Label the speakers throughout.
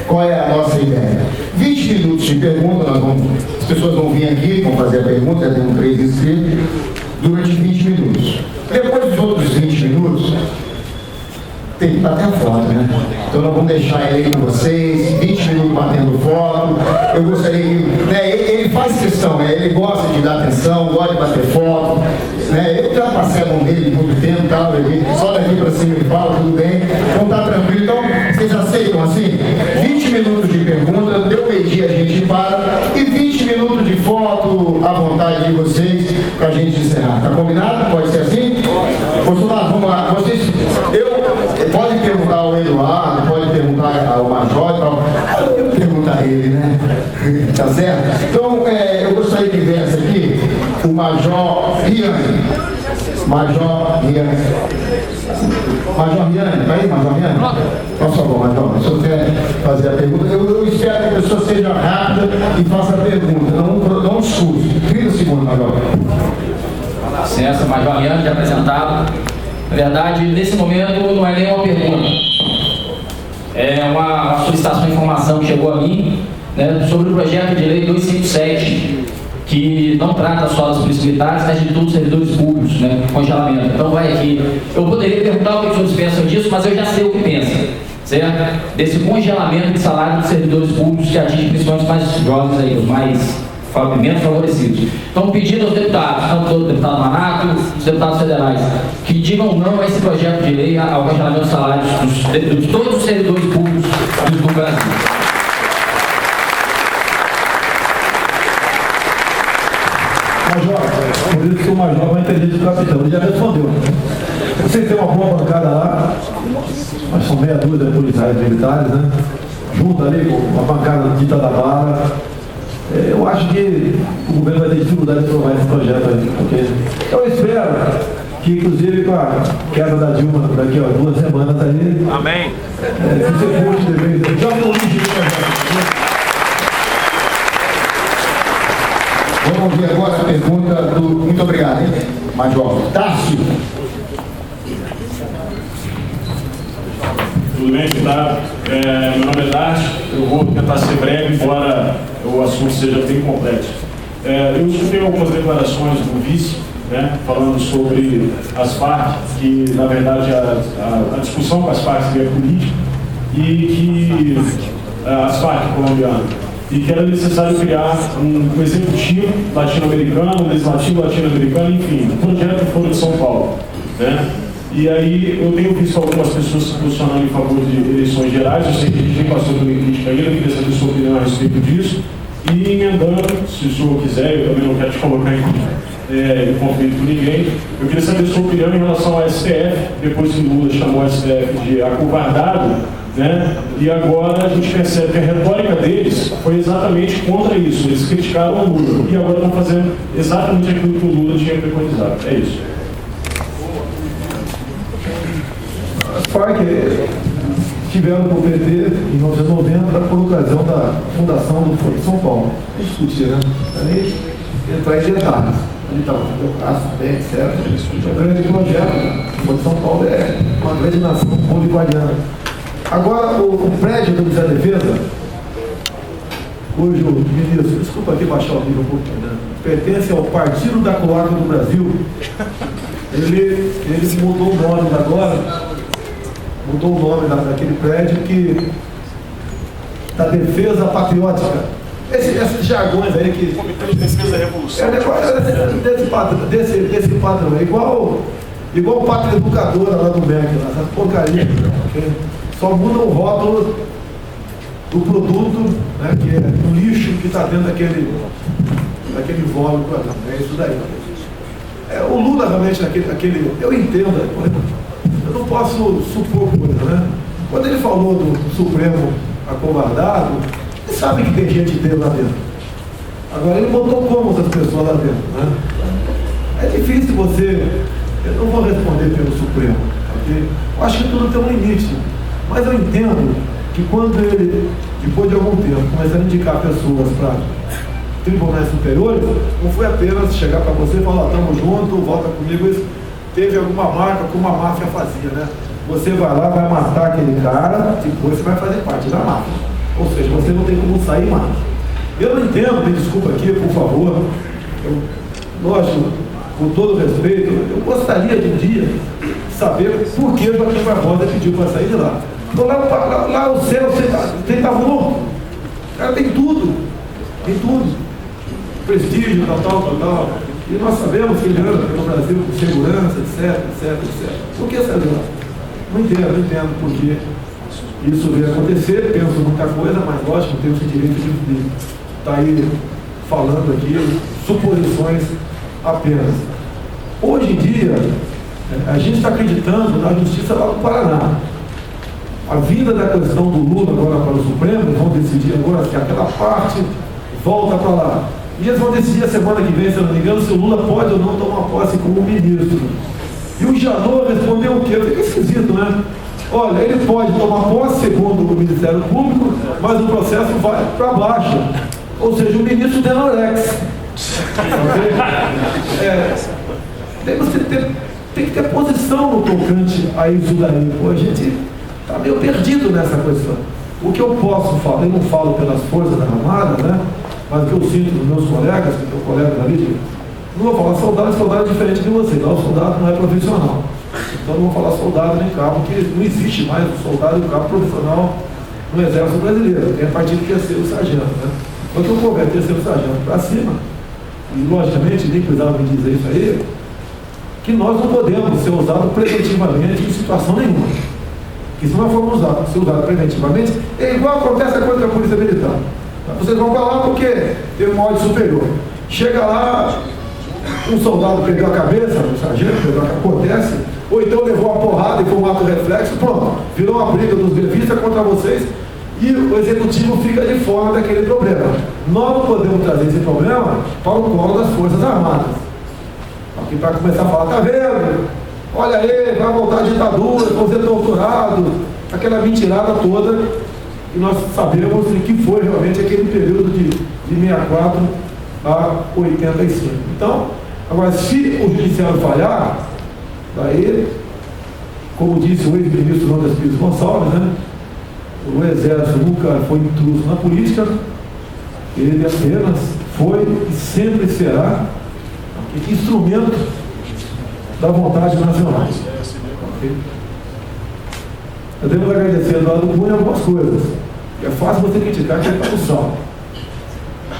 Speaker 1: qual é a nossa ideia? 20 minutos de pergunta, as pessoas vão vir aqui, vão fazer a pergunta, já temos 3 inscritos, durante 20 minutos. Depois dos outros 20 minutos, tem que bater a foto, né? Então nós vamos deixar ele aí com vocês, 20 minutos batendo foto. Eu gostaria que, né, ele faz questão, né? Ele gosta de dar atenção, gosta de bater foto, né? Eu já passei a mão dele por muito tempo, tá? Só daqui para cima ele fala, tudo bem, então tá tranquilo. Então, vocês aceitam assim? 20 minutos de pergunta, deu meio-dia a gente para, e 20 minutos de foto à vontade de vocês, para a gente encerrar. Tá combinado? Pode ser assim? Bolsonaro, vamos lá. Vocês, pode perguntar ao Eduardo, pode perguntar ao Major e tal. Eu perguntar a ele, né? Tá certo? Então, eu gostaria que viesse aqui o Major Riane. Major Riane. Major Riane, tá aí, Major Riane? Por favor, Major, se você quer fazer a pergunta, eu espero que a pessoa seja rápida e faça a pergunta, não discurso. 30 segundos, Major.
Speaker 2: Licença, Major Riane, de apresentado. Na verdade, nesse momento, não é nenhuma pergunta. É uma solicitação de informação que chegou a mim, né, sobre o projeto de lei 257, que não trata só das polícias militares, mas de todos os servidores públicos, né, congelamento. Então vai aqui. Eu poderia perguntar o que os senhores pensam disso, mas eu já sei o que pensam, certo? Desse congelamento de salário dos servidores públicos que atinge principalmente os mais jovens aí, os mais menos favorecidos. Então, pedindo aos deputados, tanto o deputado Manato, os deputados federais, que digam não a esse projeto de lei ao congelamento dos salários de todos os servidores públicos do Brasil.
Speaker 3: Major, por isso que o Major vai entender do capitão. Ele já respondeu. Vocês têm uma boa bancada lá, mas são meia dúzia de policiais militares, né? Junto ali com a bancada dita da Vara. Eu acho que o governo vai ter dificuldade de aprovar esse projeto aí, porque eu espero que, inclusive, com a queda da Dilma daqui a 2 semanas aí,
Speaker 4: amém.
Speaker 3: Se você curte dever, já vou
Speaker 1: Vamos ouvir agora a pergunta do... Muito obrigado, hein? Major Tássio.
Speaker 4: Tudo bem, deputado? Meu nome é Dácio, eu vou tentar ser breve, embora o assunto seja bem complexo. Eu escutei algumas declarações do vice, né, falando sobre as Farc, que na verdade a discussão com as Farc seria política, e que as Farc colombianas, e que era necessário criar um executivo latino-americano, um legislativo latino-americano, enfim, um projeto Foro de São Paulo, né? E aí eu tenho visto algumas pessoas se posicionando em favor de eleições gerais, eu sei que a gente nem passou por crítica ainda, eu queria saber sua opinião a respeito disso. E emendando, se o senhor quiser, eu também não quero te colocar em conflito com ninguém, eu queria saber sua opinião em relação ao STF, depois que Lula chamou o STF de acovardado, né? E agora a gente percebe que a retórica deles foi exatamente contra isso, eles criticaram o Lula, e agora estão fazendo exatamente aquilo que o Lula tinha preconizado. É isso.
Speaker 3: As Farc tiveram com o PT em 1990 por ocasião da fundação do Foro de São Paulo. A gente discutia, né? Aí entrar em detalhes. Ali estava o meu caso também, etc. É um grande projeto. O Foro de São Paulo é uma grande nação bolivariana. Agora, o prédio do Ministério da Defesa, cujo ministro, desculpa aqui baixar o nível um pouquinho, né? Pertence ao Partido da Cloaca do Brasil. Ele mudou o nome agora. Mudou o nome daquele prédio que da defesa patriótica. Esses jargões aí que...
Speaker 4: Comitê de Defesa da Revolução.
Speaker 3: Desse padrão. É igual o Pátria Educadora lá do MEC, essa porcaria. Só muda o rótulo do produto, né, que é o lixo que está dentro daquele volume. É isso daí. O Lula realmente, eu entendo. Eu não posso supor coisa, né? Quando ele falou do Supremo acovardado, ele sabe que tem gente dele lá dentro. Agora, ele botou como essas pessoas lá dentro, né? É difícil você... Eu não vou responder pelo Supremo, porque eu acho que tudo tem um limite. Mas eu entendo que quando ele, depois de algum tempo, começar a indicar pessoas para tribunais superiores, não foi apenas chegar para você e falar, estamos juntos, volta comigo, isso. Teve alguma marca como a máfia fazia, né? Você vai lá, vai matar aquele cara, depois você vai fazer parte da máfia. Ou seja, você não tem como sair mais. Eu não entendo, me desculpa aqui, por favor. Lógico, com todo respeito, eu gostaria de um dia saber por que Joaquim Barbosa pediu para sair de lá. Então, lá o céu, você está morto. O cara tem tudo. Tem tudo. Prestígio, tal. E nós sabemos que ele anda pelo Brasil com segurança, etc. Por que saiu de lá? Não entendo por que isso veio acontecer. Penso muita coisa, mas lógico, tenho esse direito de estar aí falando aqui suposições apenas. Hoje em dia, a gente está acreditando na justiça lá do Paraná. A vinda da questão do Lula agora para o Supremo, vão decidir agora se aquela parte volta para lá. E eles vão decidir a semana que vem, se eu não me engano, se o Lula pode ou não tomar posse como ministro. E o Janot respondeu o quê? Fica esquisito, né? Olha, ele pode tomar posse segundo o Ministério Público, mas o processo vai para baixo. Ou seja, o ministro Denorex. Tem que ter posição no tocante a isso daí. Pô, a gente está meio perdido nessa questão. O que eu posso falar, eu não falo pelas Forças Armadas, né? Mas o que eu sinto dos meus colegas, que meu colega ali, não vou falar soldado é diferente de você, lá o soldado não é profissional. Então não vou falar soldado nem cabo, porque não existe mais o soldado e o cabo profissional no Exército Brasileiro. Tem a partir de terceiro sargento, né? Quando eu couber terceiro sargento para cima, e logicamente nem precisava me dizer isso aí, que nós não podemos ser usados preventivamente em situação nenhuma. Que se nós formos ser usados preventivamente, é igual acontece a coisa com a Polícia Militar. Vocês vão para lá porque tem um ódio superior. Chega lá, um soldado perdeu a cabeça, um sargento perdeu a cabeça, acontece, ou então levou uma porrada e foi um ato reflexo, pronto, virou uma briga dos grevistas contra vocês e o executivo fica de fora daquele problema. Nós não podemos trazer esse problema para o colo das Forças Armadas. Aqui para começar a falar, tá vendo? Olha aí, vai voltar a ditadura, vão ser torturados, aquela mentirada toda. E nós sabemos que foi realmente aquele período de 64 a 85. Então, agora, se o judiciário falhar, daí, como disse o ex-ministro Rondas Pires Gonçalves, né, o Exército nunca foi intruso na política, ele apenas foi e sempre será instrumento da vontade nacional. Devemos agradecer ao Eduardo Cunha algumas coisas. É fácil você criticar quem está no sal.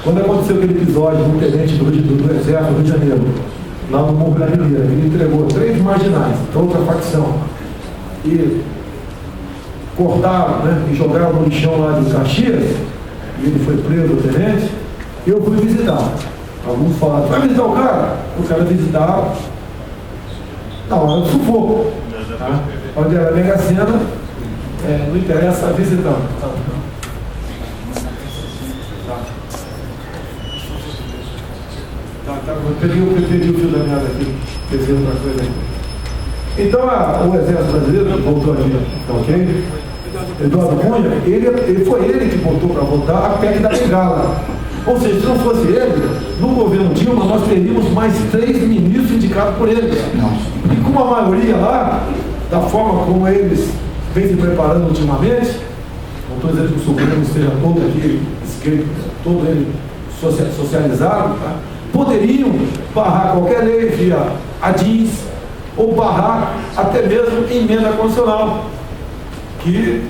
Speaker 3: Quando aconteceu aquele episódio do tenente do Exército do Rio de Janeiro, lá no Morro da Mineira, ele entregou 3 marginais da outra facção e cortaram, né, e jogaram no lixão lá de Caxias, e ele foi preso, o tenente, eu fui visitar. Alguns falaram, vai visitar o cara visitava na hora do sufoco. Tá? Onde era a Mega Sena, não interessa visitar. Eu perdi o fio da meada aqui, pensei outra coisa aí. Então, o Exército Brasileiro voltou aqui, tá ok? Eduardo Cunha, foi ele que botou para votar a PEC da Bengala. Ou seja, se não fosse ele, no governo Dilma, nós teríamos mais 3 ministros indicados por ele. E com a maioria lá, da forma como eles vêm se preparando ultimamente, não estou dizendo que o Supremo esteja todo aqui, esquerdo, todo ele socializado, tá? Poderiam barrar qualquer lei via ADINS, ou barrar até mesmo emenda constitucional, que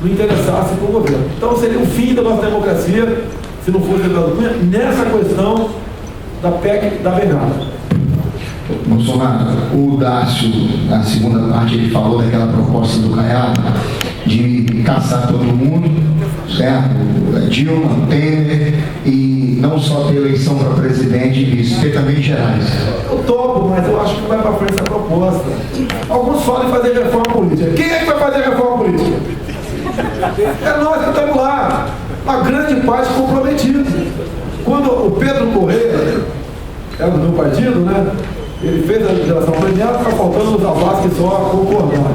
Speaker 3: não interessasse para o governo. Então seria o fim da nossa democracia, se não fosse Eduardo Cunha, nessa questão da PEC da Bengala.
Speaker 1: Bolsonaro, o Dácio, na segunda parte, ele falou daquela proposta do Caiado de caçar todo mundo, certo? Dilma, Temer, e não só ter eleição para presidente e vice, ter também gerais.
Speaker 3: Eu topo, mas eu acho que não vai para frente essa proposta. Alguns falam em fazer reforma política. Quem é que vai fazer reforma política? É nós que estamos lá. A grande parte comprometido. Quando o Pedro Correia, era do meu partido, né? Ele fez a legislação premiada, está faltando os avós que só concordaram.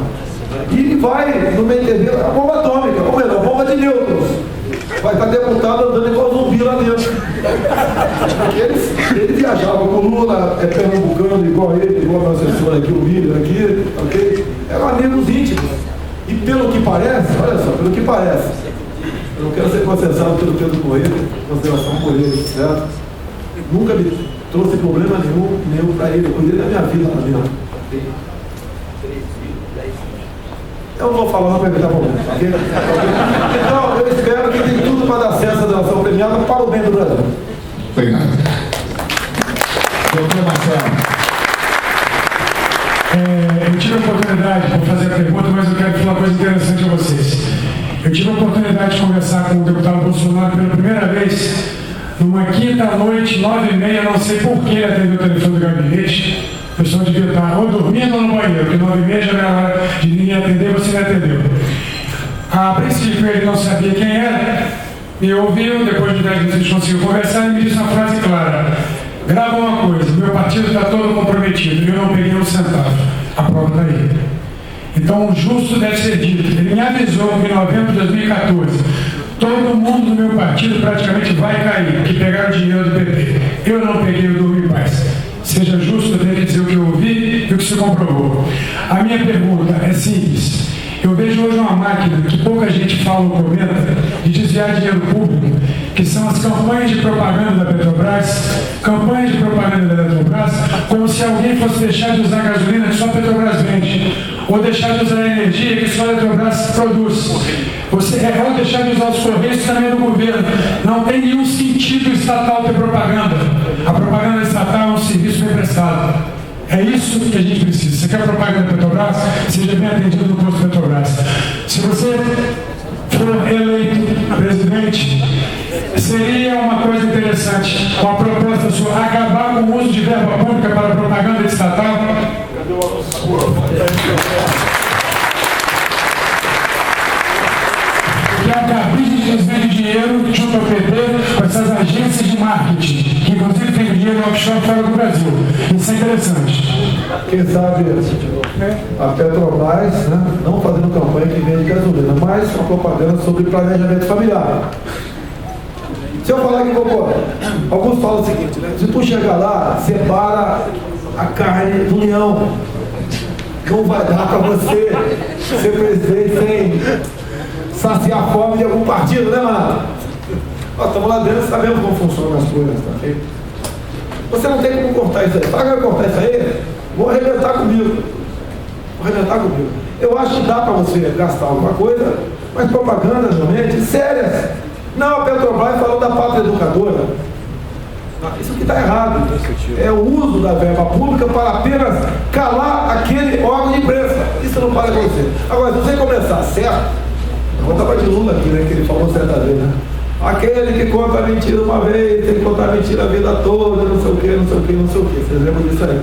Speaker 3: E vai, no meio entender, a bomba atômica, ou melhor, a bomba de nêutrons. Vai estar deputado andando igual zumbi lá dentro. Ele viajava com o Lula, pernambucano, igual ele, igual meu assessor aqui, o Miller aqui, ok? Eram amigos íntimos. E pelo que parece, olha só, pelo que parece, Eu não quero ser processado pelo Pedro Corrêa, consideração por ele, certo? Nunca me trouxe problema nenhum para ele. Eu cuidei da minha vida também. Eu não vou falar, não, para evitar problema. Okay? Então, eu espero que tenha tudo para dar acesso à doação premiada para o bem do Brasil.
Speaker 1: Obrigado. Doutor Marcelo.
Speaker 5: Eu tive a oportunidade de fazer a pergunta, mas eu quero falar uma coisa interessante a vocês. Eu tive a oportunidade de conversar com o deputado Bolsonaro pela primeira vez, numa quinta-noite, 9h30, não sei por que ele atendeu o telefone do gabinete. O pessoal devia estar ou dormindo ou no banheiro, porque 9h30 já era hora de ninguém atender, você me atendeu. A princípio ele não sabia quem era, me ouviu, depois de 10 minutos a gente conseguiu conversar e me disse uma frase clara. Grava uma coisa, meu partido está todo comprometido, eu não peguei um centavo. A prova está aí. Então o justo deve ser dito. Ele me avisou que em novembro de 2014, todo mundo do meu partido praticamente vai cair, que pegaram dinheiro do PT. Eu não peguei, eu dormi em paz. Seja justo, eu tenho que dizer o que eu ouvi e o que se comprovou. A minha pergunta é simples. Eu vejo hoje uma máquina que pouca gente fala ou comenta de desviar dinheiro público, que são as campanhas de propaganda da Petrobras, campanhas de propaganda da Petrobras, como se alguém fosse deixar de usar gasolina que só a Petrobras vende, ou deixar de usar a energia que só a Petrobras produz. Ou deixar de usar os correios também do governo. Não tem nenhum sentido estatal ter propaganda. A propaganda estatal é um serviço bem prestado. É isso que a gente precisa. Você quer propaganda da Petrobras? Seja bem atendido no posto Petrobras. Se você for eleito presidente, seria uma coisa interessante, com a proposta sua, acabar com o uso de verba pública para propaganda estatal. Que a Cabide desvende dinheiro junto ao PT com essas agências de marketing, que inclusive tem dinheiro offshore fora do Brasil. Isso é interessante.
Speaker 3: Quem sabe a Petrobras, né, não fazendo campanha que vende gasolina, mas uma propaganda sobre planejamento familiar. Se eu falar que alguns falam o seguinte, né? Se tu chegar lá, separa a carne do leão. Não vai dar para você ser presidente sem saciar a fome de algum partido, né, mano? Nós estamos lá dentro, sabemos como funcionam as coisas, tá ok? Você não tem como cortar isso aí. Fala que vai cortar isso aí, vou arrebentar comigo. Eu acho que dá para você gastar alguma coisa, mas propaganda, realmente, sérias. Não, a Petrobras falou da pátria educadora. Isso que está errado. É o uso da verba pública para apenas calar aquele órgão de imprensa. Isso não para acontecer. Agora, se você começar certo, eu vou dar de Lula aqui, né, que ele falou certa vez, né? Aquele que conta mentira uma vez, tem que contar mentira a vida toda, não sei o que. Vocês lembram disso aí?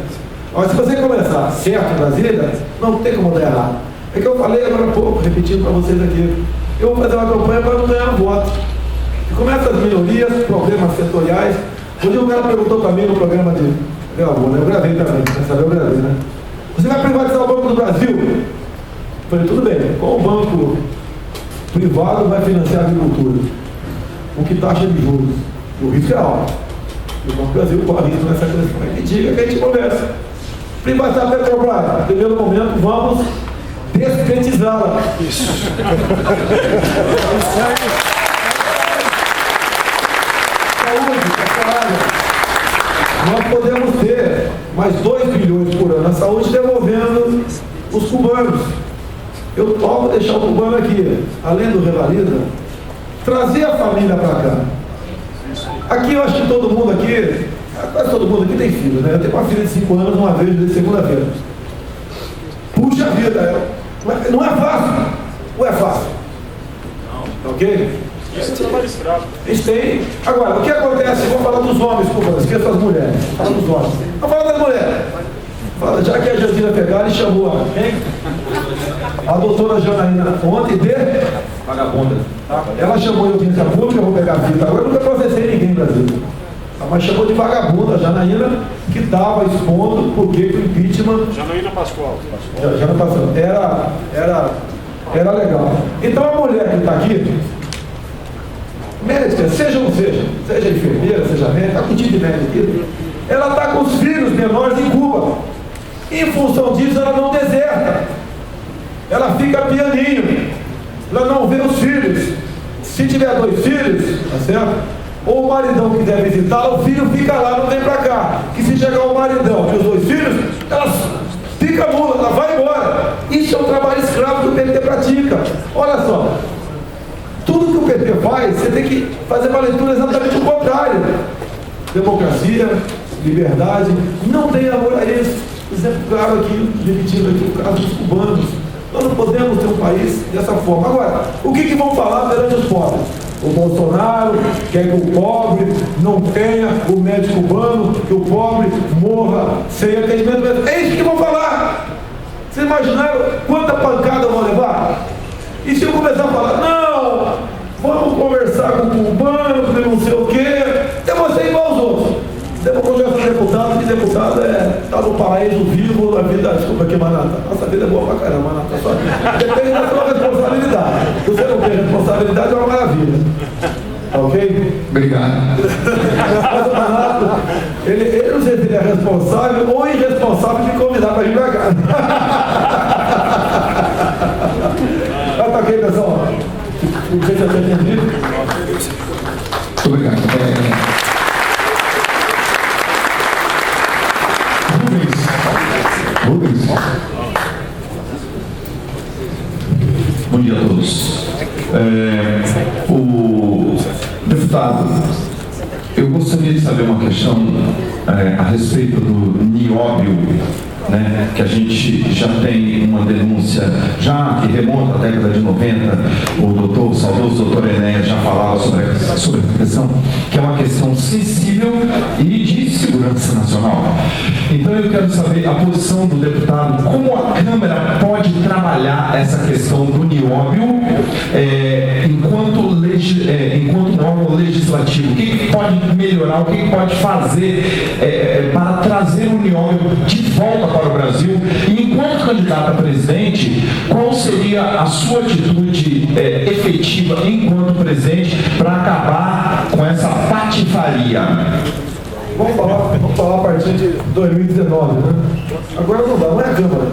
Speaker 3: Agora, se você começar certo em Brasília, não tem como dar errado. É que eu falei agora há pouco, repetindo para vocês aqui. Eu vou fazer uma campanha para não ganhar voto. E como essas minorias, problemas setoriais. Um dia um cara perguntou para mim no programa de gravou, né? Eu gravei também, eu gravei, né? Você vai privatizar o Banco do Brasil? Eu falei, tudo bem, qual banco privado vai financiar a agricultura? O que taxa de juros? O risco é alto. E o Banco do Brasil corre risco nessa questão. Me diga que a gente conversa. Privatizar a Petrobras, no primeiro momento, vamos despetizá-la. Isso. Nós podemos ter mais 2 bilhões por ano na saúde devolvendo os cubanos. Eu topo deixar o cubano aqui, além do Revalida, trazer a família para cá. Aqui eu acho que todo mundo aqui, quase todo mundo aqui tem filho, né? Eu tenho uma filha de 5 anos, uma vez de segunda-feira. Puxa vida, não é fácil. Não é fácil. Ok? Eles têm. Agora, o que acontece? Vamos falar dos homens, desculpa, esqueça as mulheres. Fala dos homens. Vamos falar das mulheres. Fala, já que a Jandira Pegari chamou a doutora Janaína ontem de vagabunda. Ela chamou eu audiência pública, eu vou pegar a fita agora, eu nunca processei ninguém no Brasil. Mas chamou de vagabunda a Janaína, que estava expondo porque o impeachment.
Speaker 4: Janaína Pascoal.
Speaker 3: Janaína Pascoal. Era legal. Então a mulher que está aqui, médica, seja enfermeira, seja médica, está com tipo de médica aqui, ela está com os filhos menores em Cuba. Em função disso, ela não deserta. Ela fica pianinho. Ela não vê os filhos. Se tiver 2 filhos, tá certo? Ou o maridão que quiser visitá-la, o filho fica lá, não vem pra cá. Que se chegar o maridão e os 2 filhos, ela fica mula, ela vai embora. Isso é um trabalho escravo que o PT pratica. Olha só, tudo que o PT faz, você tem que fazer uma leitura exatamente o contrário. Democracia, liberdade, não tem amor a isso. Exemplo claro aqui, repetindo aqui o caso dos cubanos. Nós não podemos ter um país dessa forma. Agora, o que vão falar perante os pobres? O Bolsonaro quer que o pobre não tenha o médico cubano, que o pobre morra sem atendimento. É isso que vão falar. Vocês imaginaram quanta pancada vão levar? E se eu começar a falar, não, vamos conversar com o cubano, que não sei o quê, eu vou ser igual aos outros. Devo conversar com deputado, que deputado está no paraíso vivo, na vida, desculpa aqui, Manata. Nossa vida é boa pra caramba, Manata. Só depende da sua responsabilidade. Se você não tem responsabilidade, é uma maravilha. Ok?
Speaker 1: Obrigado.
Speaker 3: Mas o Manata, ele não sei se ele é responsável ou irresponsável de convidar para vir pra cá. Mas tá ok, pessoal? Não sei se eu tenho entendido.
Speaker 1: Muito obrigado. Rubens.
Speaker 6: Bom dia a todos. O deputado, eu gostaria de saber uma questão a respeito do nióbio, né, que a gente já tem uma denúncia, já que remonta à década de 90, o saudoso doutor Enéas já falava sobre a questão, que é uma questão sensível e de segurança nacional. Então eu quero saber a posição do deputado, como a Câmara pode trabalhar essa questão do nióbio enquanto órgão legislativo, o que pode melhorar, o que pode fazer para trazer o nióbio de volta para o Brasil, e enquanto candidato a presidente, qual seria a sua atitude efetiva enquanto presidente para acabar com essa patifaria?
Speaker 3: Vamos falar a partir de 2019, né? Agora não é a Câmara.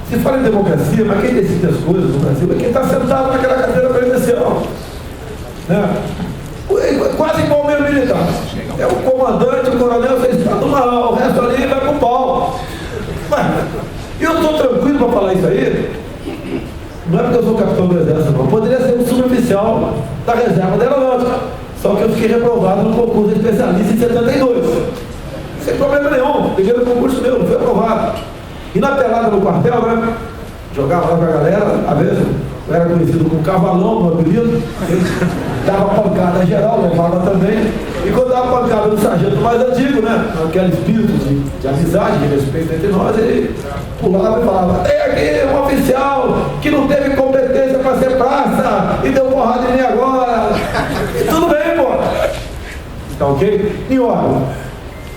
Speaker 3: Se fala em democracia, mas quem decide as coisas no Brasil é quem está sentado naquela cadeira presidencial. Né? Quase igual o meio militar. É o comandante, o coronel, você está do mal, o resto ali vai pro pau. Mas eu estou tranquilo para falar isso aí. Não é porque eu sou capitão do exército, não. Eu poderia ser um suboficial da reserva da aeronáutica. Só que eu fiquei reprovado no concurso de especialista em 72. Sem problema nenhum. Peguei no concurso meu, não foi aprovado. E na pelada no quartel, né? Jogava lá pra galera, às vezes eu era conhecido como Cavalão, no apelido. Dava pancada geral, levava também. E quando dava pancada do sargento mais antigo, né? Aquele espírito de amizade, de respeito entre nós, ele pulava e falava: tem aqui um oficial que não teve competência para ser praça e deu porrada em mim agora. E tudo bem, pô. Tá ok? E olha,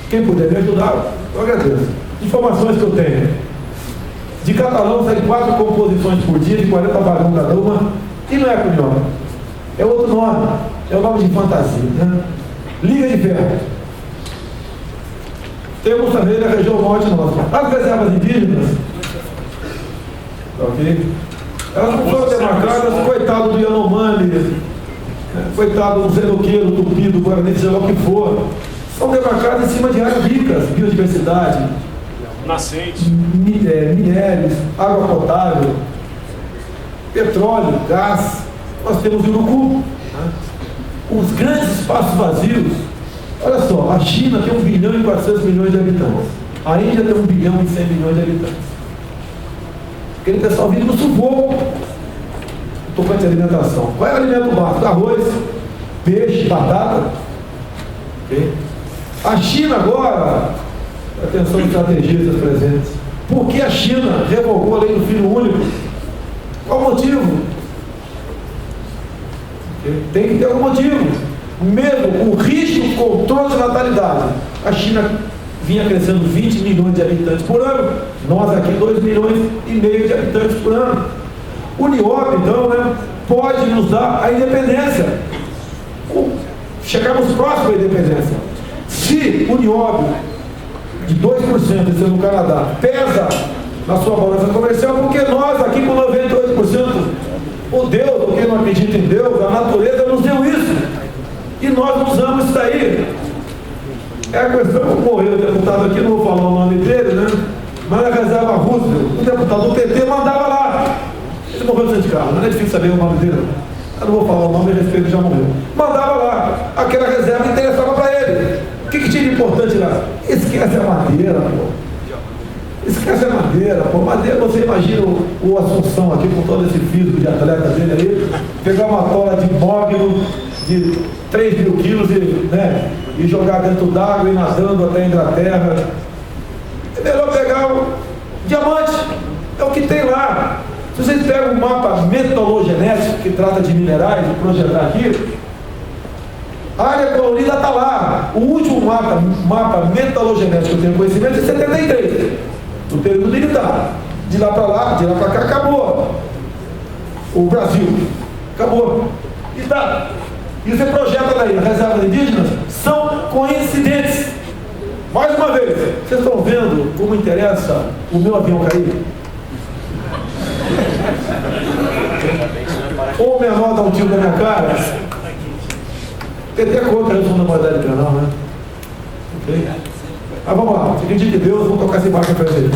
Speaker 3: quem puder me ajudar, eu agradeço. Informações que eu tenho. De catalão saem 4 composições por dia, de 40 vagões cada uma, e não é cunhão. É outro nome, é o nome de fantasia, né? Liga de Ferro. Temos também na região norte nossa. As reservas indígenas, ok? Elas não foram demarcadas, coitado do Yanomami, coitado do Zeroqueiro, do Tupi, do Guarani, seja lá o que for. São demarcadas em cima de áreas ricas, biodiversidade,
Speaker 4: nascentes,
Speaker 3: minérios, água potável, petróleo, gás. Nós temos o Urucu, né? Os grandes espaços vazios. Olha só, a China tem 1 bilhão e 400 milhões de habitantes. A Índia tem 1 bilhão e 100 milhões de habitantes. Aquele pessoal vive no sufoco. Tocante de alimentação. Qual é o alimento básico? Arroz, peixe, batata. Okay? A China agora, atenção estrategistas presentes, por que a China revogou a lei do filho único? Qual o motivo? Tem que ter algum motivo. Mesmo com o rígido controle de natalidade, a China vinha crescendo 20 milhões de habitantes por ano. Nós aqui 2,5 milhões de habitantes por ano. O NIOB, então, né, pode nos dar a independência. Chegamos próximo à independência. Se o NIOB de 2%, esse no Canadá, pesa na sua balança comercial, porque nós aqui com 98% O Deus, ou quem não acredita em Deus, a natureza nos deu isso. E nós usamos isso daí. É a questão, morreu o deputado aqui, não vou falar o nome dele, né? Mas na reserva Roosevelt, o deputado do PT mandava lá. Ele morreu no centro de carro, não é difícil saber o nome dele. Eu não vou falar o nome, a respeito, já morreu. Mandava lá. Aquela reserva interessava para ele. O que tinha de importante lá? Esquece a madeira, pô. Esquece a madeira, pô. Madeira, você imagina o Assunção aqui com todo esse físico de atleta dele aí, pegar uma tola de mogno de 3 mil quilos e jogar dentro d'água e nadando até a Inglaterra. É melhor pegar o diamante, é o que tem lá. Se vocês pegam um mapa metalogenético que trata de minerais, de projetar aqui, a área colorida está lá. O último mapa metalogenético que eu tenho conhecimento é 73, no período militar. De lá para cá, acabou. O Brasil, acabou. E tá. E você projeta daí, as reservas indígenas são coincidentes. Mais uma vez, vocês estão vendo como interessa o meu avião cair? Ou o menor dá um tiro na minha cara? Tem até contra isso na modalidade penal, né? Ok? Mas vamos lá, se acredita em Deus, vamos tocar esse barco para ele.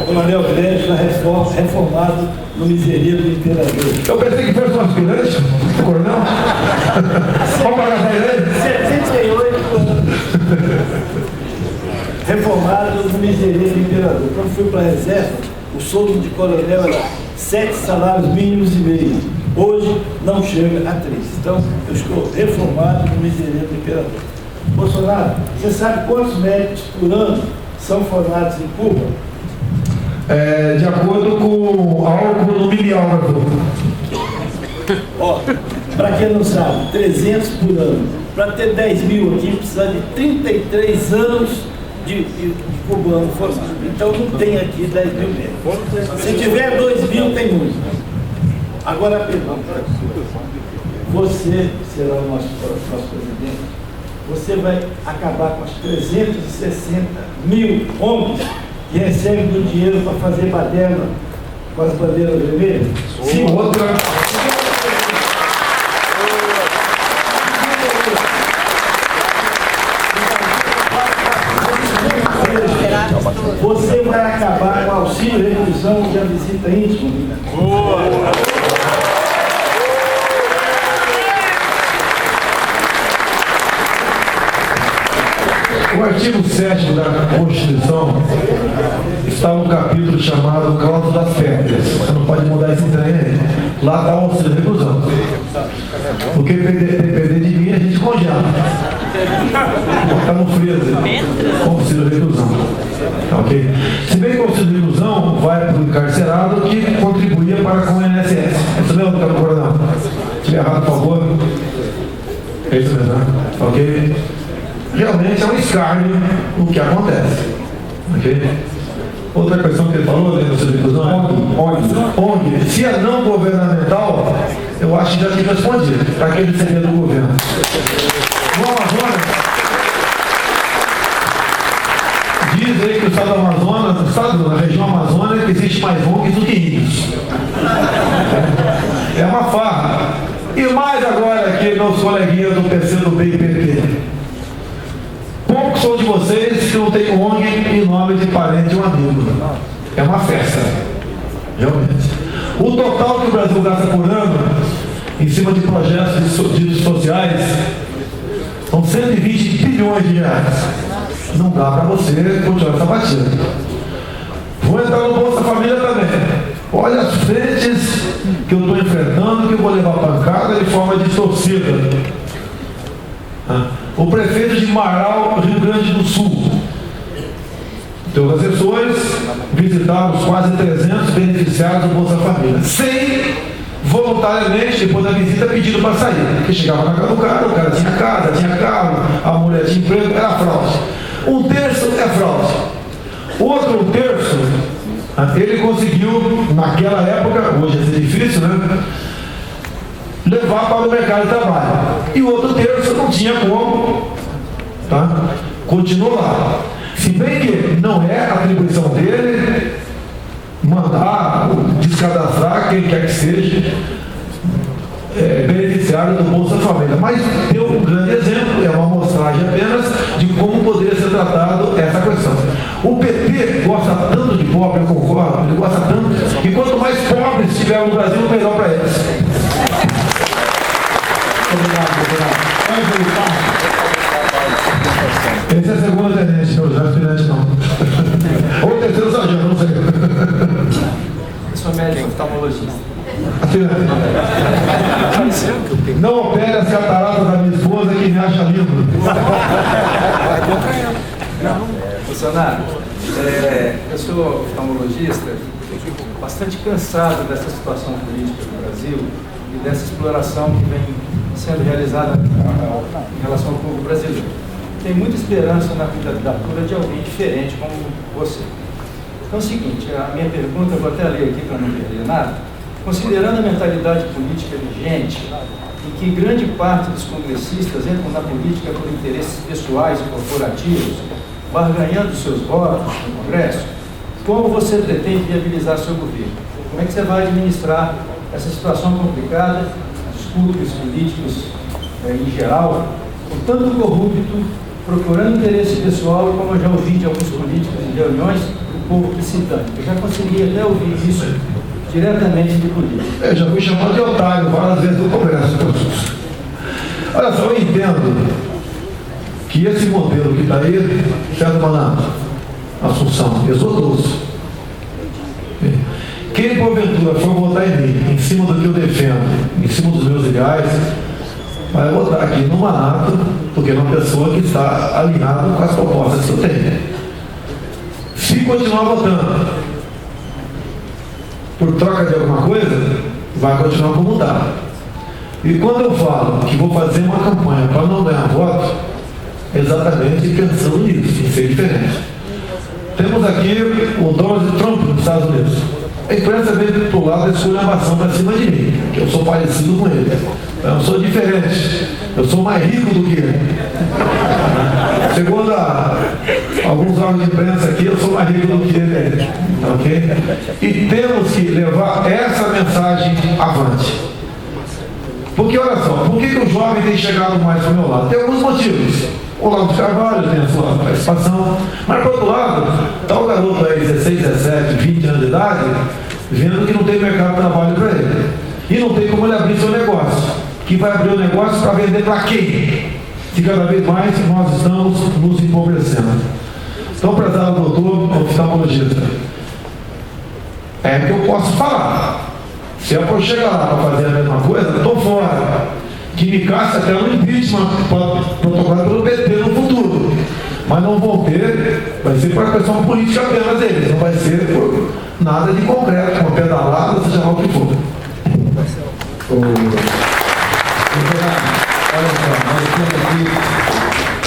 Speaker 7: O Manuel Grande está reformado no Miseria do Imperador.
Speaker 3: Eu pensei que fosse um aspirante, coronel. Vamos pagar para ele?
Speaker 7: 78 reformado no Miseria do Imperador. Quando fui para a reserva, o soldo de coronel era 7 salários mínimos e meio. Hoje não chega a 3. Então, eu estou reformado no Miseria do Imperador. Bolsonaro, você sabe quantos médicos por ano são formados em Cuba?
Speaker 3: De acordo com o álcool no mimeógrafo.
Speaker 7: Ó, para quem não sabe, 300 por ano. Para ter 10 mil aqui, precisa de 33 anos de cubano formado. Então não tem aqui 10 mil médicos. Se tiver 2 mil, tem muito. Agora a pergunta: você será o nosso presidente? Você vai acabar com as 360 mil homens que recebem do dinheiro para fazer baderna com as bandeiras vermelhas?
Speaker 3: Sim, outra.
Speaker 7: Você vai acabar com o auxílio de reclusão de a visita íntima.
Speaker 3: O artigo 7º da Constituição está no capítulo chamado Cláusula das Férias. Você não pode mudar esse trem aí. Lá está o auxílio de reclusão. Porque depender de mim, a gente congela. Está no freezer. Auxílio de reclusão. Ok? Se bem que o auxílio de reclusão vai para o encarcerado que contribuía para com o INSS. Isso mesmo, doutor Coronel? Se tiver errado, por favor. É isso mesmo, né? Ok? Realmente é um escárnio o que acontece. Ok? Outra questão que ele falou, né, ONG. Se é não governamental, eu acho que já tinha respondido. Para que ele seria do governo? No Amazonas, diz aí que o estado do Amazonas, na região amazônica, existe mais ONGs do que índios. É uma farra. E mais agora aqui, meus coleguinhas do PCdoB e PT. Poucos são de vocês que não tem ONG em nome de parente de um amigo. É uma festa. Realmente. O total que o Brasil gasta por ano em cima de projetos sociais são 120 bilhões de reais. Não dá para você continuar essa batida. Vou entrar no Bolsa Família também. Olha as frentes que eu estou enfrentando, que eu vou levar pancada de forma distorcida. O prefeito de Marau, Rio Grande do Sul, seus assessores visitaram os quase 300 beneficiários do Bolsa Família, sem voluntariamente, depois da visita, pedindo para sair. Porque chegava na casa do cara, o cara tinha casa, tinha carro, a mulher tinha emprego, era fraude. Um terço é fraude. Outro terço, ele conseguiu, naquela época, hoje é difícil, né? Levar para o mercado de trabalho. E o outro terço não tinha como, tá? Continuou lá. Se bem que não é atribuição dele mandar descadastrar quem quer que seja beneficiário do Bolsa Família, mas deu um grande exemplo, é uma amostragem apenas de como poderia ser tratado essa questão. O PT gosta tanto de pobre, eu concordo, ele gosta tanto, que quanto mais pobres tiver no Brasil, melhor para eles. Esse é a segunda tenente, meu já aspirante não. Ou o terceiro sargento, não sei.
Speaker 8: Eu sou médico oftalmologista.
Speaker 3: Não opere as cataratas da minha esposa que me acha lindo.
Speaker 8: Funcionário, eu sou oftalmologista, eu fico bastante cansado dessa situação política do Brasil e dessa exploração que vem sendo realizada em relação ao povo brasileiro. Tem muita esperança na candidatura de alguém diferente como você. Então é o seguinte, a minha pergunta, eu vou até ler aqui para não perder nada. Considerando a mentalidade política vigente, em que grande parte dos congressistas entram na política por interesses pessoais e corporativos, barganhando seus votos no Congresso, como você pretende viabilizar seu governo? Como é que você vai administrar essa situação complicada, os clubes políticos em geral, com tanto corrupto, procurando interesse pessoal, e como eu já ouvi de alguns políticos em reuniões, o povo precitante? Eu já consegui até ouvir isso diretamente de política.
Speaker 3: Eu já fui chamado de otário várias vezes no Congresso. Olha só, eu entendo que esse modelo que está aí, certo, Maná? Assunção, exodoso. Quem porventura for votar em mim, em cima do que eu defendo, em cima dos meus ideais, vai votar aqui no Manato, porque é uma pessoa que está alinhada com as propostas que eu tenho. Se continuar votando por troca de alguma coisa, vai continuar como está. E quando eu falo que vou fazer uma campanha para não ganhar voto, é exatamente pensando nisso, em ser diferente. Temos aqui o Donald Trump nos Estados Unidos. A imprensa veio do lado da esculhambação para cima de mim, que eu sou parecido com ele. Eu sou diferente, eu sou mais rico do que ele. Segundo alguns órgãos de imprensa aqui, eu sou mais rico do que ele. Ok? E temos que levar essa mensagem avante. Porque olha só, por que o jovem tem chegado mais para o meu lado? Tem alguns motivos. O Olavo de Carvalho tem a sua participação, mas por outro lado, está o garoto aí, 16, 17, 20 anos de idade, vendo que não tem mercado de trabalho para ele. E não tem como ele abrir seu negócio. Que vai abrir o negócio para vender para quem? Se cada vez mais nós estamos nos empobrecendo. Então, prezado doutor oftalmologista, é que eu posso falar. Se eu for chegar lá para fazer a mesma coisa, estou fora. Que me caça até no impeachment protocolado pelo PT no futuro. Mas não vão ter, vai ser para a questão política apenas deles, não vai ser por nada de concreto, uma pedalada, seja lá o que for.
Speaker 1: Olha só, nós temos aqui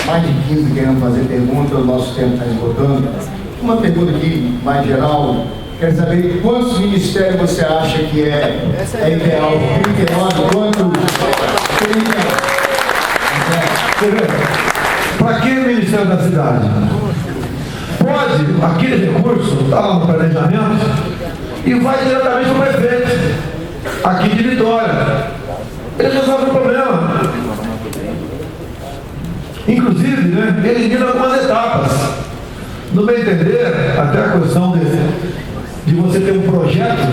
Speaker 1: mais de 15 querendo fazer perguntas, o nosso tempo está esgotando. Uma pergunta aqui mais geral. Quero saber quantos ministérios você acha que é ideal? 39, quantos? 30?
Speaker 3: Você vê? Para que o Ministério da Cidade? Pode, aquele recurso está lá no planejamento e vai diretamente para o prefeito, aqui de Vitória. Ele resolve o problema. Inclusive, né, elimina algumas etapas. No meu entender, até a questão de você ter um projeto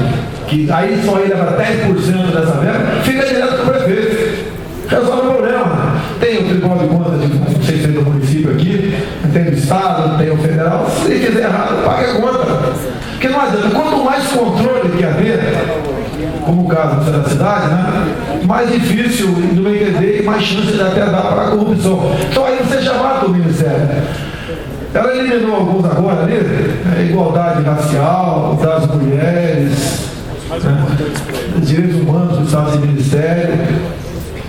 Speaker 3: que aí só ele leva 10% dessa verba, fica direto para o prefeito. Resolve o problema. Tem o Tribunal de Contas de 600 do município aqui, tem o Estado, tem o Federal. Se ele fizer errado, paga a conta. Porque não adianta, quanto mais controle que haver, como o caso da cidade, né, mais difícil, no meu entender, e mais chance de até dar para a corrupção. Então aí você já mata o Ministério. Ela eliminou alguns agora ali, igualdade racial, das mulheres, direitos humanos do Estado de Ministério.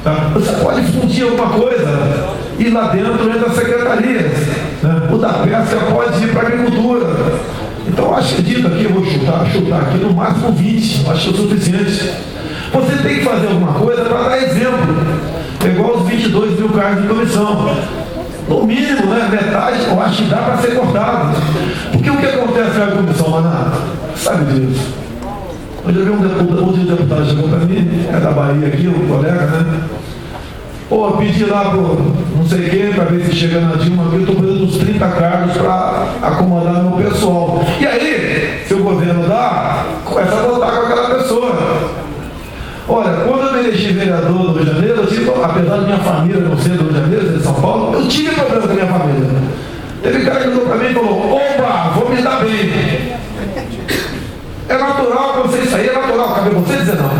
Speaker 3: Tá? Você pode fundir alguma coisa e lá dentro entra as secretarias. Né? O da pesca pode ir para a agricultura. Então eu acredito aqui, eu vou chutar aqui no máximo 20, acho que é o suficiente. Você tem que fazer alguma coisa para dar exemplo. É igual os 22 mil cargos de comissão. No mínimo, né, metade, eu acho que dá para ser cortado. Porque o que acontece na comissão, Maná? Sabe disso. Hoje eu vi um deputado chegou para mim, é da Bahia aqui, um colega, né? Pô, pedi lá pro não sei quem, para ver se chega na Dilma aqui, eu estou fazendo uns 30 cargos para acomodar meu pessoal. E aí, se o governo dá, começa a votar com aquela pessoa. Olha, quando eu me elegi vereador do Rio de Janeiro, eu tive, apesar de minha família não ser do Rio de Janeiro, ser de São Paulo, eu tive problema com a minha família. Teve cara que olhou para mim e falou, opa, vou me dar bem. É natural que você isso aí, é natural, cabe você dizer não.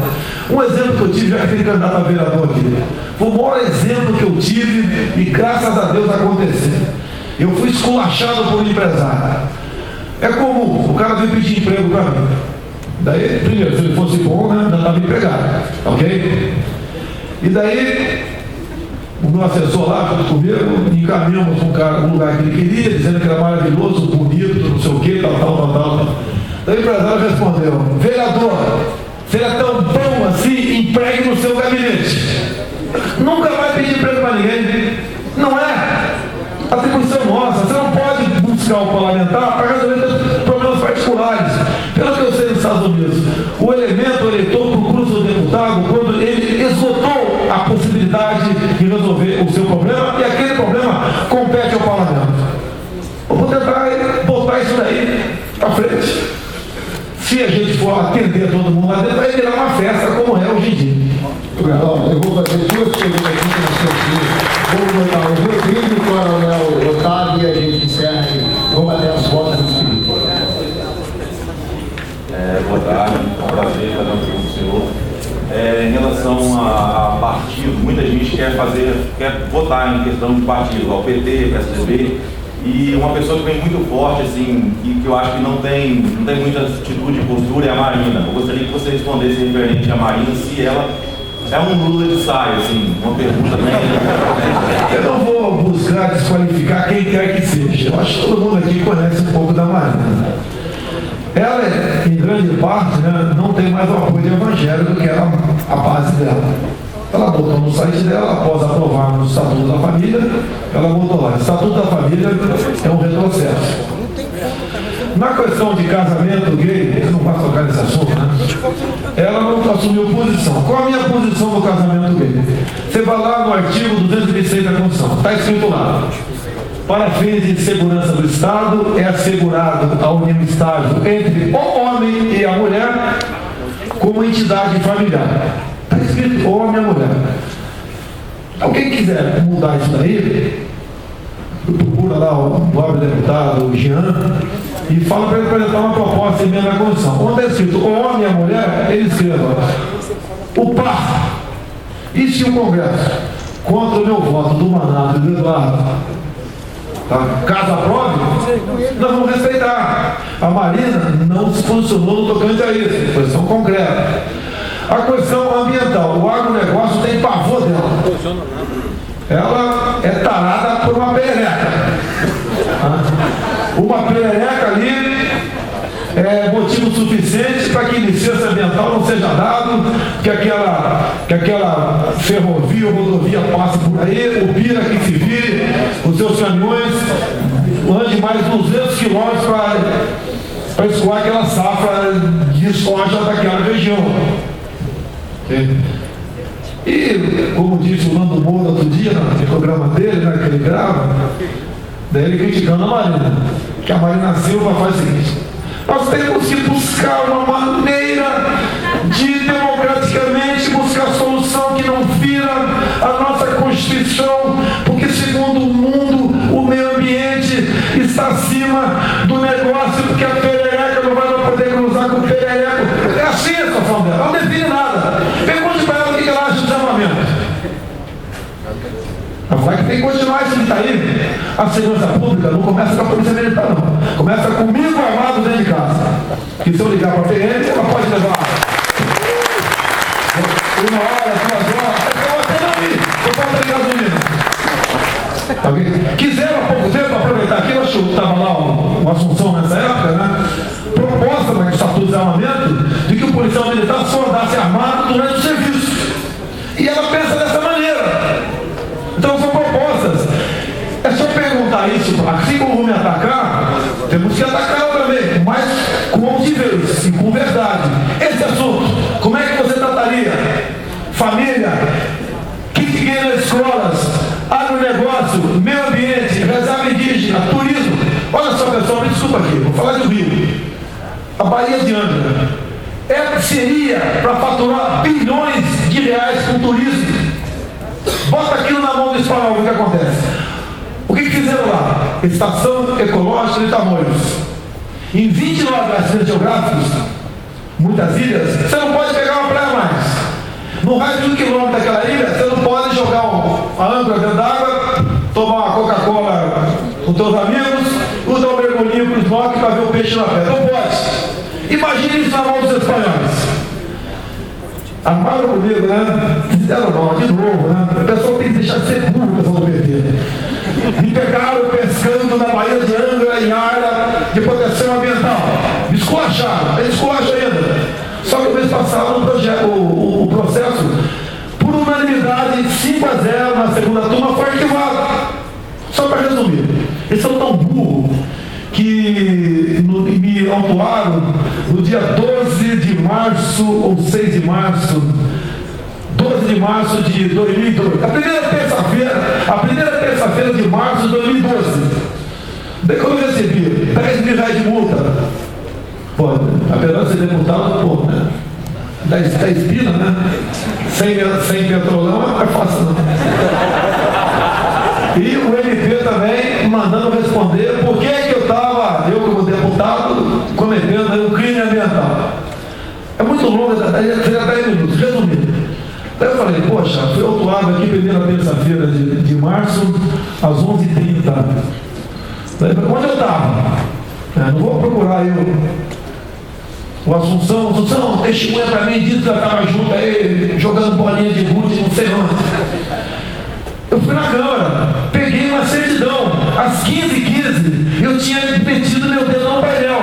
Speaker 3: Um exemplo que eu tive, já que fui candidato a vereador aqui, foi o maior exemplo que eu tive e graças a Deus aconteceu. Eu fui esculachado por um empresário. É comum, o cara veio pedir emprego para mim. Daí, primeiro, se ele fosse bom, né, já estava empregado, ok? E daí, o meu assessor lá, junto comigo, encaminhamos um lugar que ele queria, dizendo que era maravilhoso, bonito, não sei o que, tal. Daí o empresário respondeu, vereador, seria tão bom assim, empregue no seu gabinete. Nunca vai pedir emprego para ninguém. Não é atribuição nossa. Você não pode buscar o parlamentar para resolver problemas particulares. Pelo que eu sei nos Estados Unidos, o eleitor procura o seu deputado quando ele esgotou a possibilidade de resolver o seu problema e aquele problema compete ao parlamento. Eu vou tentar botar isso daí para frente. Se a gente for atender todo mundo lá dentro, vai virar uma festa como é hoje em dia.
Speaker 1: Eu vou fazer duas perguntas aqui que nós temos. Vou botar o Rodrigo, o Coronel Otávio e a gente encerra e vamos bater as fotos do espírito.
Speaker 9: Boa tarde, é um prazer fazer uma pergunta do senhor. Em relação a partido, muita gente quer votar em questão de partido, ao PT, PSDB, e uma pessoa que vem muito forte, assim, e que eu acho que não tem muita atitude e postura é a Marina. Eu gostaria que você respondesse referente à Marina, se ela é um Lula de saia, assim, uma pergunta bem...
Speaker 3: Eu não vou buscar desqualificar quem quer que seja. Eu acho que todo mundo aqui conhece um pouco da Marina. Ela, em grande parte, né, não tem mais o apoio evangélico, que era a base dela. Ela botou no site dela, após aprovar no Estatuto da Família, ela botou lá, Estatuto da Família é um retrocesso. Na questão de casamento gay, eu não posso tocar nesse assunto, né? Ela não assumiu posição. Qual a minha posição no casamento gay? Você vai lá no artigo 226 da Constituição, está escrito lá. Para fins de segurança do Estado, é assegurado a união estável entre o homem e a mulher como entidade familiar. Está escrito homem e a mulher. Então, quem quiser mudar isso daí, procura lá o nobre deputado Jean e fala para ele apresentar uma proposta em emenda à Constituição. Onde está escrito o homem e a mulher, ele escreva o par. E se o Congresso, contra o meu voto do Manato e do Eduardo, tá? Caso aprove, nós vamos respeitar. A Marina não se posicionou no tocante a isso, posição concreta. A questão ambiental, o agronegócio tem pavor dela. Ela é tarada por uma perereca. Uma perereca ali é motivo suficiente para que licença ambiental não seja dado, que aquela ferrovia ou rodovia passe por aí, o Pira que se vire, os seus caminhões ande mais 200 quilômetros para escoar aquela safra de soja daquela região. E, como disse o Nando Moura outro dia, no programa dele, né, que ele grava, daí ele criticando a Marina, que a Marina Silva faz o seguinte: nós temos que buscar uma maneira de democraticamente buscar solução que não fira a nossa Constituição, porque segundo o mundo, o meio ambiente está acima do negócio, porque a perereca não vai poder cruzar com o perereco. É assim a situação dela, ela não define nada. Pergunte para ela o que ela acha do desarmamento. Ela vai ter que continuar isso que está aí. A segurança pública não começa com a polícia militar, não. Começa comigo armado dentro de casa. Que se eu ligar para a PM, ela pode levar 1 hora, 2 horas, eu até não vi. Eu posso ligar as meninas. Okay? Quiseram há pouco tempo aproveitar aqui, eu acho que estava lá uma Assunção nessa época, né? Proposta para o Estatuto de Desarmamento de que o policial militar só andasse armado durante o serviço. E ela pensa dessa maneira. Então são propostas. É só me atacar, temos que atacar também, mas com altivez e com verdade. Esse assunto, como é que você trataria? Família, kit gay nas escolas, agronegócio, meio ambiente, reserva indígena, turismo. Olha só, pessoal, me desculpa aqui, vou falar do Rio. A Baía de Angra. Seria para faturar bilhões de reais com turismo. Bota aquilo na mão do espanhol, o que acontece? O que fizeram lá? Estação Ecológica de Tamoios. Em 29 acidentes geográficos, muitas ilhas, você não pode pegar uma praia mais. No raio de 1 quilômetro daquela ilha, você não pode jogar a âncora dentro d'água, tomar uma Coca-Cola com teus amigos, ou dar um mergulhinho para os snorkel para ver o peixe na pedra. Não pode. Imagine isso na mão dos espanhóis. Armaram comigo, né? Fizeram mal, de novo, né? O pessoal tem que deixar de ser burro, o pessoal do PT. Me pegaram pescando na Baía de Angra em área de proteção ambiental. Me esculacharam, eles esculacham ainda. Só que o mês passado o processo, por unanimidade, 5-0 na segunda turma, foi arquivado. Só para resumir, eles são tão burros que me autuaram no dia 12 de março ou 6 de março, 12 de março de 2012, a primeira terça-feira de março de 2012. Daí quando eu recebi 10 mil reais de multa, pô, apesar de ser deputado, pô, né? 10 pila, né? Sem petrolão não é fácil não. E o MP também mandando responder por que eu estava, eu como deputado, cometendo um crime ambiental. É muito longo, seria 10 minutos, resumindo. Daí eu falei, poxa, fui autuado aqui primeira terça-feira de março, às 11h30. Onde eu estava? Não vou procurar o Assunção, testemunha para mim, disse que eu estava junto aí, jogando bolinha de gude, não sei onde. Eu fui na Câmara, peguei uma certidão, às 15h15, eu tinha metido meu dedo no painel.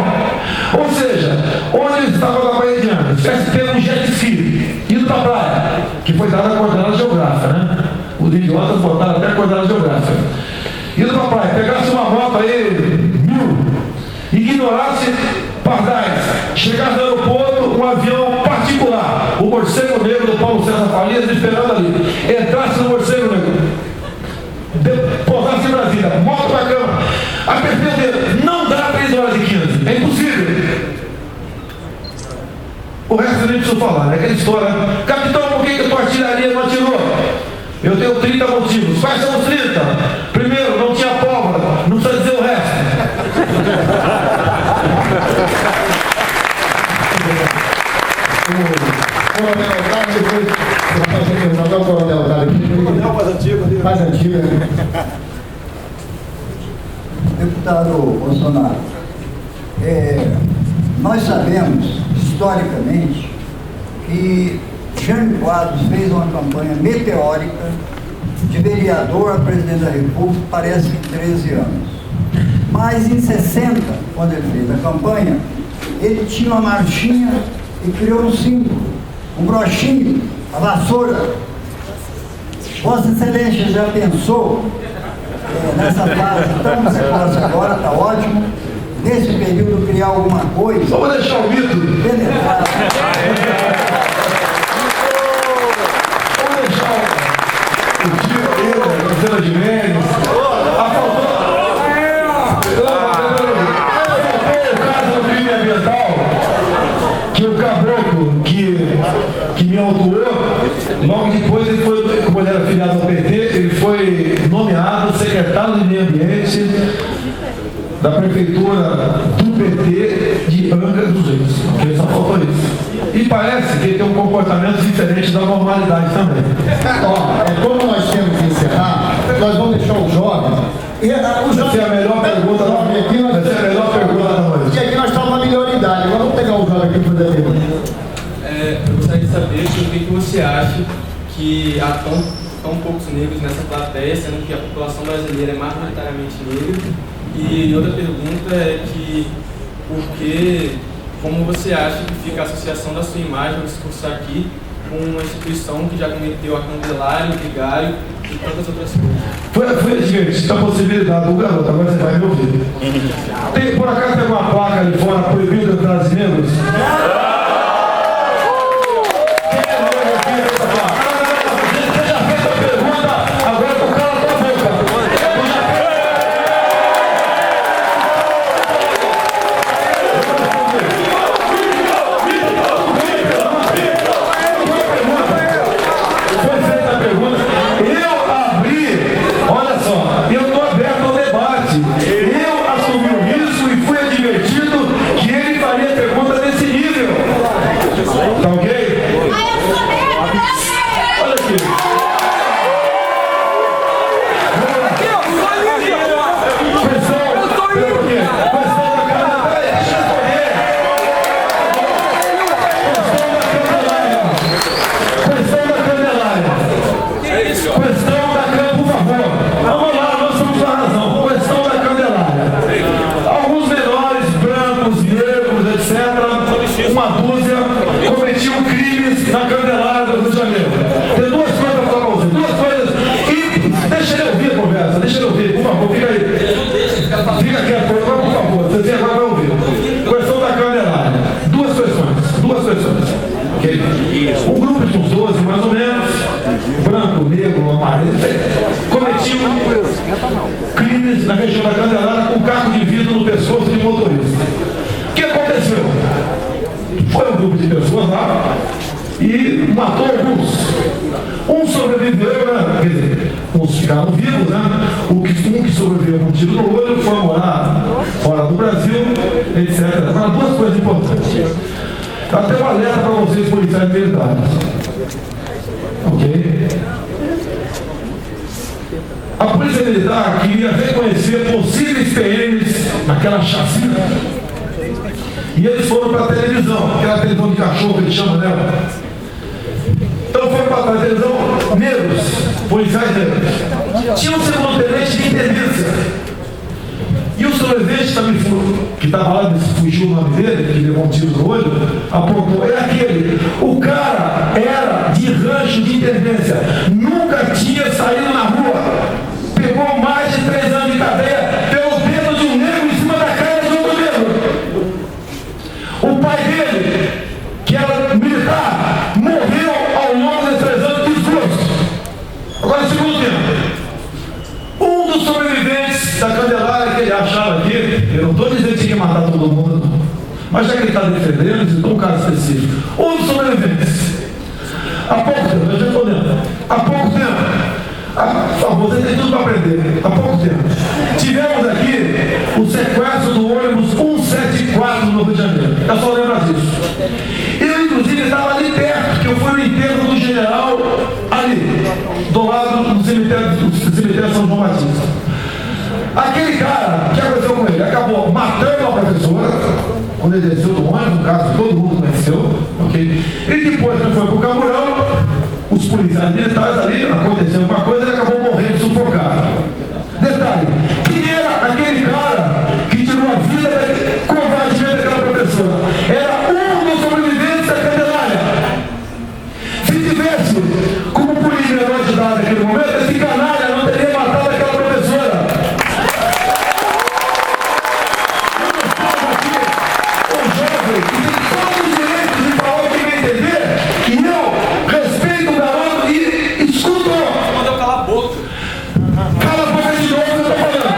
Speaker 3: Ou seja, onde eu estava na Baía de Angra, tivesse pego um jet ski, indo para a praia, que foi dada a coordenada geográfica, né? Os idiotas botaram até a coordenada geográfica. Indo para a praia, pegasse uma moto aí, 1000, ignorasse pardais, chegasse no aeroporto, um avião particular, o Morcego Negro do Paulo César Farias esperando ali, entrasse no Morcego Negro, pousasse em Brasília, moto para a cama, apertei o dedo, não dá 3h15, é impossível. O resto eu nem preciso falar, né? Aquela história, capitão, por que a tua artilharia não atirou? Eu tenho 30 motivos. Quais são os 30? Primeiro, não tinha pólvora, não precisa dizer o resto.
Speaker 1: Mais antigo, né?
Speaker 10: Deputado Bolsonaro, nós sabemos, historicamente, que Jânio Quadros fez uma campanha meteórica de vereador a presidente da República, parece que 13 anos. Mas em 60, quando ele fez a campanha, ele tinha uma marchinha e criou um símbolo, um brochinho, a vassoura. Vossa Excelência já pensou nessa fase tão precoce agora, está ótimo, nesse período criar alguma coisa?
Speaker 3: Vamos deixar o mito.
Speaker 10: Penetrar.
Speaker 3: Vamos deixar o tio aí, a Zena de Mendes. O caso do crime ambiental, que o caboclo que me autuou, logo depois ele foi, como ele era filiado ao PT, ele foi nomeado secretário de Meio Ambiente da prefeitura do PT de Angra dos Reis. Porque só faltou isso. E parece que ele tem um comportamento diferente da normalidade também.
Speaker 1: Ó, como nós temos que encerrar, nós vamos deixar o jovem.
Speaker 3: Essa é a melhor pergunta da noite.
Speaker 1: Porque aqui nós estamos na melhor idade. Agora vamos pegar o jovem aqui para fazer a pergunta.
Speaker 11: Eu gostaria de saber o que você acha que há tão poucos negros nessa plateia, sendo que a população brasileira é majoritariamente negra. E outra pergunta é que como você acha que fica a associação da sua imagem ao discurso aqui com uma instituição que já cometeu a Candelário, o Vigário e tantas outras coisas.
Speaker 3: Foi gente, a possibilidade do garoto, agora você vai me ouvir. Por acaso tem uma placa ali fora proibida de entrar negros? Um grupo de uns 12, mais ou menos, branco, negro, amarelo, cometiam crimes na região da Candelária com carro de vidro no pescoço de motorista. O que aconteceu? Foi um grupo de pessoas lá e matou alguns. Um sobreviveu, né? Quer dizer, uns ficaram vivos, né? Um que sobreviveu com um tiro no olho foi morar fora do Brasil, etc. Mas duas coisas importantes. Até um alerta para vocês, policiais militares. Ok? A Polícia Militar queria reconhecer possíveis PMs naquela chacina. E eles foram para a televisão, aquela televisão de cachorro que eles chamam, né? Então foram para a televisão negros, policiais negros. Tinha um segundo-tenente de intendência. E o sobrevivente também que estava lá, fugiu o nome dele, que levou um tiro no olho, apontou, é aquele. O cara era de rancho de intendência, nunca tinha saído na rua, pegou mais de 3 anos de cadeia pelo dedo de um negro em cima da cara de outro negro. O pai dele, que era militar, morreu ao longo desses 3 anos de esforço. Agora, segundo tempo. Um dos sobreviventes da Candelária que ele achava aqui, eu não estou dizendo que tinha que matar todo mundo, não. Mas já que ele está defendendo, citou um caso específico. Um dos sobreviventes, há pouco tempo, eu já estou dentro, há pouco tempo, você tem tudo para aprender, há pouco tempo, tivemos aqui o sequestro do ônibus 174 no Rio de Janeiro. Eu só lembro disso. Eu, inclusive, estava ali perto, porque eu fui no enterro do general ali, do lado do cemitério São João Batista. Aquele cara, o que aconteceu com ele? Acabou matando a professora, quando ele desceu do ônibus, um caso que todo mundo conheceu, ok? E depois ele foi pro Camburão, os policiais militares ali, aconteceu alguma coisa, ele acabou morrendo sufocado. Detalhe, quem era aquele cara que tirou a vida covardemente daquela professora? Era um dos sobreviventes da Candelária. Se tivesse como polícia menor de idade naquele momento, esse canalha não teria matado aquela professora. O jovem que tem todos os direitos de falar o que vai entender, e eu respeito o garoto e escuto.
Speaker 11: Mandou calar a boca.
Speaker 3: Cala a boca de novo, eu estou falando.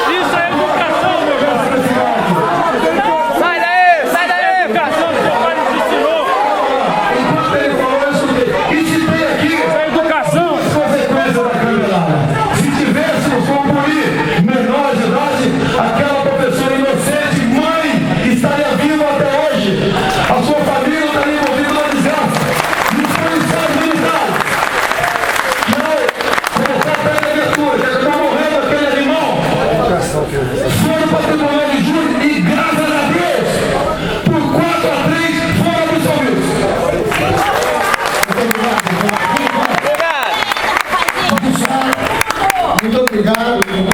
Speaker 12: Isso é educação, meu velho. Sai daí, educação, que seu pai nos ensinou.
Speaker 3: Enquanto ele falou, eu escutei. E se tem aqui
Speaker 12: Educação.
Speaker 3: as consequências da Candelária. Se tivéssemos como punir menor de idade, aquela professora inocente, mãe, estaria viva até hoje. A sua família não estaria envolvida na desgraça. E os policiais militares, que ao colocar a pé da viatura, que acabou morrendo aquele animal, foram para o tribunal de júri e, graças a Deus, por 4-3, foram absolvidos.
Speaker 1: Muito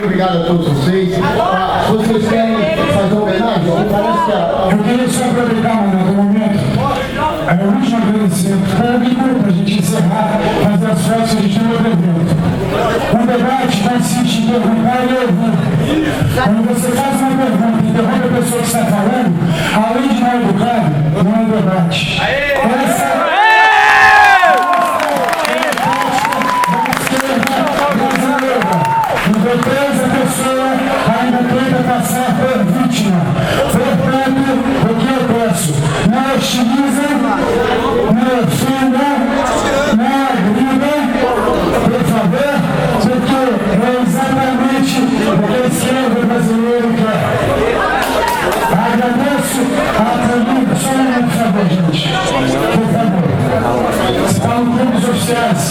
Speaker 1: obrigado a todos vocês. Vocês querem fazer uma homenagem? Parece que
Speaker 5: Eu queria só aproveitar, Manuel, um momento. último agradecimento público, para a gente encerrar, fazer as fotos, a gente tem outro evento. O debate consiste em perguntar e ouvir. Quando você faz uma pergunta e interrompe a pessoa que está falando, além de mal educado, não é debate. Essa é depois a pessoa ainda tenta passar por vítima. Portanto, o que eu peço? Não hostilizem, não ofendam, não agridam, por favor, porque é exatamente o que a esquerda brasileira quer. Agradeço a família. Só um minuto, por favor, gente. Por favor. Você está no clube dos oficiais.